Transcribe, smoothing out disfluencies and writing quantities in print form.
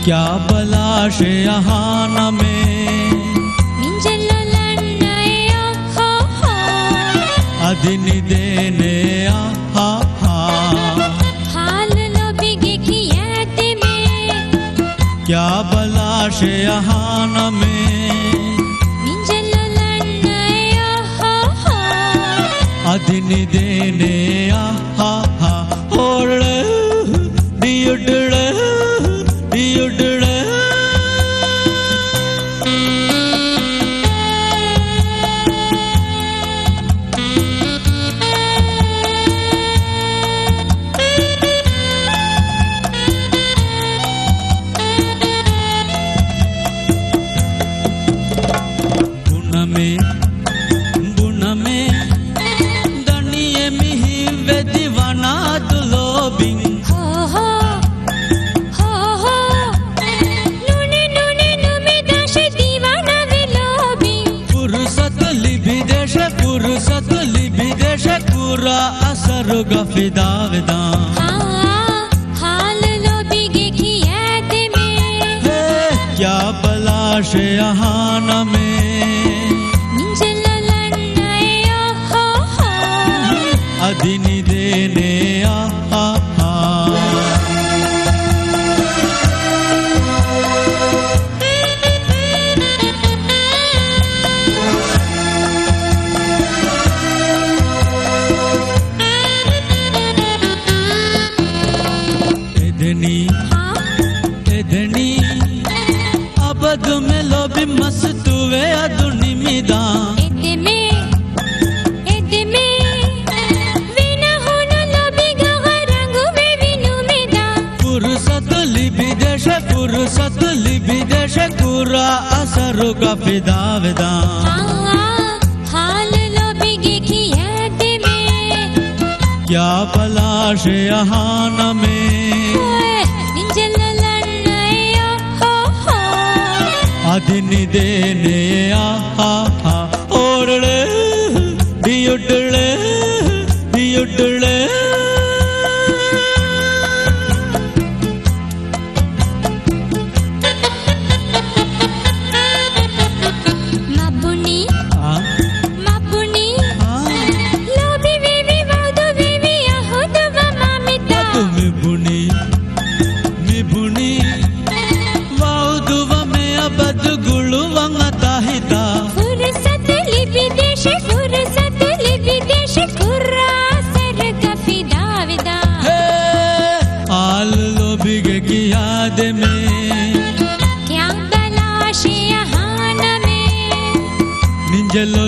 क्या बलाश यहाँ न में अदिनी देने आहा हाल लोबिगे की याद में क्या बलाश यहाँ न में अदिनी देने आहा ओड़े दियुड़े दियुड़े बुन में दनिये मिही वे दीवाना दुलोबिंग नूने नूने नुमे दाशे दीवाना विलोबिंग फुर्सत लिबी देश पूरा असर गफिदा विदा हाल लोबिगे की याद में क्या बलाश यहाँ न में अदिनी देने आहा एदनी अबद में लोबी मस्तुवे अदुनी मिदा फुर्सत लिबी देश पूरा असर का फिदा विदा हाल लोबिगे की याद में क्या बलाश यहाँ न में अदिनी देने आहा ओड़े दियुड़े दियुड़े याद में क्या बलाश यहाँ न में निंजलो